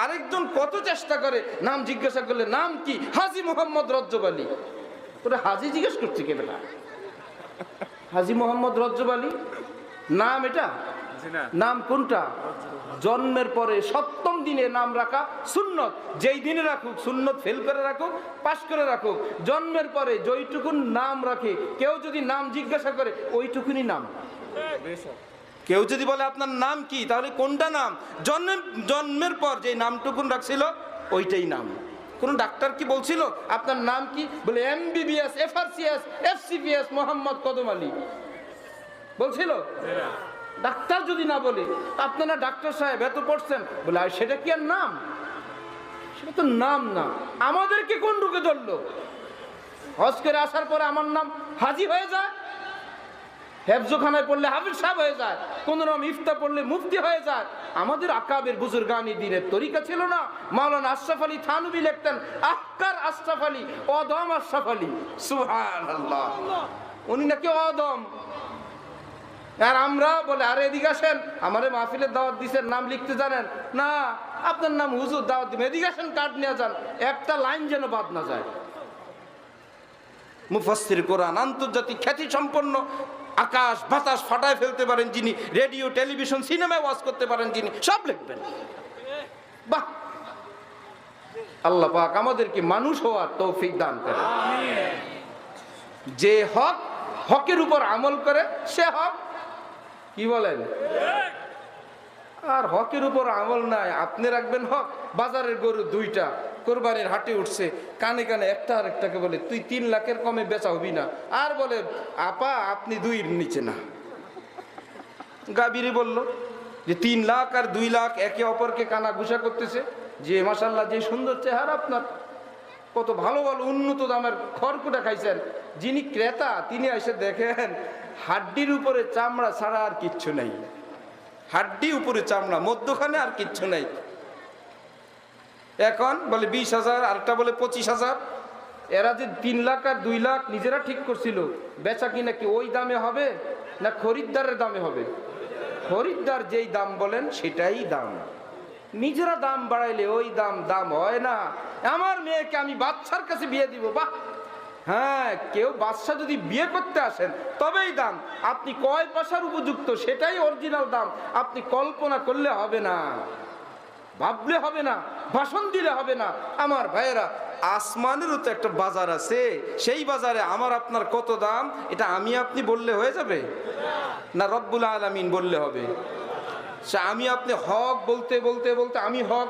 আরেকজন কত চেষ্টা করে, নাম জিজ্ঞাসা করলে নাম কি, হাজী মোহাম্মদ রজ্জব আলী। তোরা হাজী জিজ্ঞেস করছি কে বেটা? হাজী মোহাম্মদ রজ্জব আলী নাম, এটা নাম কোনটা? জন্মের পরে 7ম দিনে নাম রাখা সুন্নত। যেই দিনে রাখুক, সুন্নত ফেল করে রাখুক, পাশ করে রাখুক, জন্মের পরে যেইটুকুন নাম রাখে, কেউ যদি নাম জিজ্ঞাসা করে ওইটুকুনি নাম। কেউ যদি বলে আপনার নাম কি, তাহলে কোনটা নাম? জন্মের পর যে নামটুকুন রাখছিল ওইটাই নাম। কোন ডাক্তার কি বলছিল আপনার নাম কি? বলে MBBS, FRCS, FCPS মোহাম্মদ কদম আলী বলছিল? ডাক্তার যদি না বলে, আপনারা ডাক্তার সাহেব এত পড়ছেন, বলে আর সেটা কি আর নাম? সেটা তো নাম না। আমাদেরকে কোন রূপে ধরলো? হজ করে আসার পরে আমার নাম হাজি হয়ে যায়, হেফজখানায় পড়লে হাফিজ সাহেব হয়ে যায়, কোন নাম ইফতা পড়লে মুফতি হয়ে যায়। আমাদের আকাবের বুজুর্গানি দিনের তরিকা ছিল না। মাওলানা আশরাফ আলী থানভী লিখতেন, আহকার আশরাফ আলী, অদম আশরাফ আলী। সুবহানাল্লাহ, উনি নাকি অদম। আর আমরা বলে আরে এদিকে আসেন, আমারে মাহফিলের দাওয়াত দিচ্ছেন, নাম লিখতে জানেন না? আপনার নাম হুজুর, দাওয়াত দিবেন, এদিকে আসেন, কার্ড নিয়ে যান, একটা লাইন যেন বাদ না যায়। মুফাসসির কোরআন, আন্তর্জাতিক খ্যাতি সম্পন্ন, আকাশ বাতাস ফাটায় ফেলতে পারেন যিনি, রেডিও টেলিভিশন সিনেমায় ওয়াজ করতে পারেন যিনি, সব লিখবেন। বাহ, আল্লাহ পাক আমাদেরকে মানুষ হওয়ার তৌফিক দান করেন। যে হক, হকের উপর আমল করে সে হক। কি বলেন? আর হকের উপর আমল নাই, আপনি রাখবেন হক। বাজারের গরু 2টা কোরবানির হাটে উঠছে, কানে কানে একটা আরেকটাকে বলে তুই 3 লাখের কমে বেচা হবি না। আর বলে আপা আপনি 2-এর নিচে না। গাবিরি বলল যে 3 লাখ আর 2 লাখ একে অপরকে কানা ঘুষা করতেছে, যে মাশাআল্লাহ যে সুন্দর চেহারা আপনার, কত ভালো ভালো উন্নত দামের খড়কুটা খাইছেন। যিনি ক্রেতা তিনি এসে দেখেন হাড্ডির উপরে চামড়া ছাড়া আর কিচ্ছু নাই, হাড্ডি উপরে চামড়া, মধ্যখানে আর কিচ্ছু নাই। এখন বলে 20,000, আরেকটা বলে 25,000। এরা যে 3 লাখ আর 2 লাখ নিজেরা ঠিক করছিল, বেচা কিনা কি ওই দামে হবে না খরিদ্দারের দামে হবে? খরিদ্দার যেই দাম বলেন সেটাই দাম। নিজেরা দাম বাড়াইলে ওই দাম হয় না। আমার মেয়েকে আমি বাদশার কাছে বিয়ে দিব, বাহ, হ্যাঁ, কেউ বাদশা যদি বিয়ে করতে আসেন তবেই দাম। আপনি কয় পয়সার উপযুক্ত সেটাই অরিজিনাল দাম। আপনি কল্পনা করলে হবে না, ভাবলে হবে না, ভাষণ দিলে হবে না। আমার ভাইয়েরা, আসমানেরও তো একটা বাজার আছে, সেই বাজারে আমার আপনার কত দাম, এটা আমি আপনি বললে হয়ে যাবে না রব্বুল আলামিন বললে হবে? আমি আপনি হক বলতে বলতে বলতে আমি হক,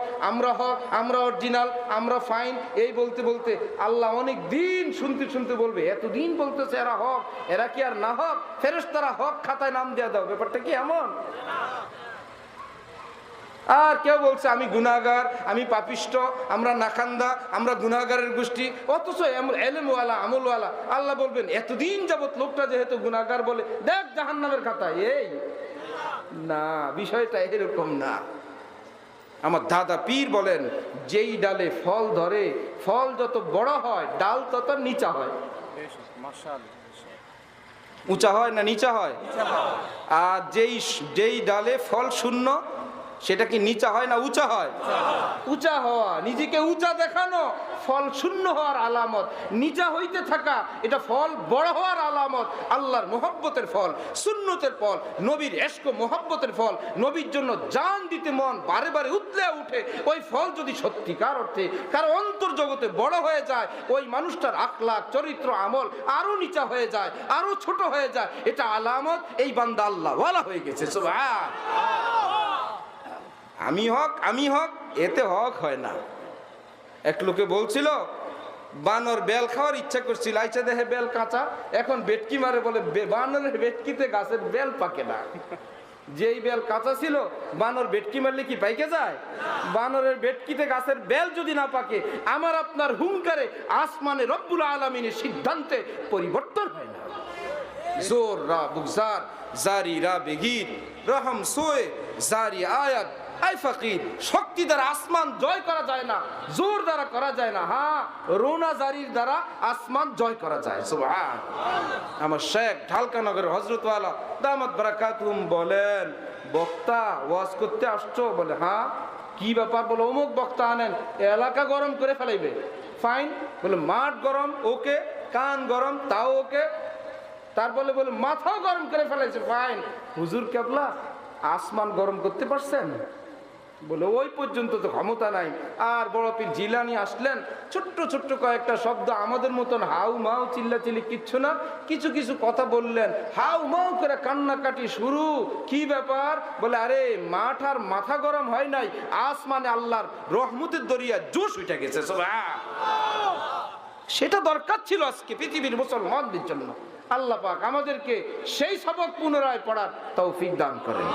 আমরা অরিজিনাল, আমরা ফাইন, এই বলতে বলতে আল্লাহ অনেক দিন শুনতে শুনতে বলবে এতদিন বলতেছে এরা হক, এরা কি আর না হক? ফেরেশতারা হক খাতায় নাম দিয়ে দাও। ব্যাপারটা কি এমন? আর কেউ বলছে আমি গুনাহগার, আমি পাপিষ্ট, আমরা নাখান্দা, আমরা গুনাহগারের গোষ্ঠী, অথচ এলেমওয়ালা আমলওয়ালা। আল্লাহ বলবেন এতদিন যাবত লোকটা যেহেতু গুনাহগার বলে দেখ জাহান্নামের খাতায়। এই না, বিষয়টা এরকম না। আমার দাদা পীর বলেন, যেই ডালে ফল ধরে, ফল যত বড় হয় ডাল তত নিচা হয়। উঁচা হয় না নিচা হয়? আর যেই ডালে ফল শূন্য সেটা কি নিচা হয় না উঁচা হয়? উঁচা হওয়া, নিজেকে উঁচা দেখানো ফল শূন্য হওয়ার আলামত। নিচা হইতে থাকা এটা ফল বড় হওয়ার আলামত। আল্লাহর মোহব্বতের ফল, সুন্নতের ফল, নবীর ইশক ও মোহব্বতের ফল। নবীর জন্য জান দিতে মন বারে বারে উতলে উঠে, ওই ফল যদি সত্যিকার অর্থে কারো অন্তর জগতে বড় হয়ে যায়, ওই মানুষটার আখলাক, চরিত্র, আমল আরো নিচা হয়ে যায়, আরো ছোট হয়ে যায়, এটা আলামত এই বান্দা আল্লাহ ওয়ালা হয়ে গেছে। সুবহান। আমি হক এতে হক হয় না। এক লোকে বলছিল বানর বেল খাওয়ার ইচ্ছা করছিল, আইসা দেখে বেল কাঁচা, এখন বেটকি মারে, বলে বানরের বেটকিতে গাছের বেল পাকে না। যেই বেল কাঁচা ছিল বানর বেটকি মারলে কি পাইকে যায়? বানরের বেটকিতে গাছের বেল যদি না পাকে, আমার আপনার হুঙ্কারে আসমানে রব্বুল আলামিনের সিদ্ধান্তে পরিবর্তন হয় না। জোর রা বুগজার, জারি রা বেগির, রহম সোয়ে জারি আয়াত। আই ফকির, শক্তি দ্বারা আসমান জয় করা যায় না, জোর দ্বারা করা যায় না। হ্যাঁ, রোনা জারির দ্বারা আসমান জয় করা যায়। সুবহান। আমার শেখ ঢালকানগরের হযরত ওয়ালা দামাত বারাকাতুহুম বলেন, বক্তা ওয়াজ করতে আসছো? বলে হ্যাঁ। কি ব্যাপার? বলে অমুক বক্তা আনেন, এলাকা গরম করে ফেলাইবে। ফাইন। বলে মাঠ গরম, ওকে। কান গরম, তাও ওকে। তারপরে বলে মাথাও গরম করে ফেলাইছে। ফাইন। হুজুর কেবলা আসমান গরম করতে পারছেন? বলে ওই পর্যন্ত তো ক্ষমতা নাই। আর বড় পীর জিলানি আসলেন, ছোট্ট ছোট্ট কয়েকটা শব্দ, আমাদের মতন হাউ মাউ চিল্লাচিল্লি কিচ্ছু না, কিছু কিছু কথা বললেন, হাউ মাউ করে কান্নাকাটি শুরু। কি ব্যাপার? বলে আরে মাঠ আর মাথা গরম হয় নাই, আসমানে আল্লাহর রহমতের দরিয়া জোশ উঠে গেছে। সেটা দরকার ছিল আজকে পৃথিবীর মুসলমানদের জন্য। আল্লাহ পাক আমাদেরকে সেই সবক পুনরায় পড়ার তৌফিক দান করেন।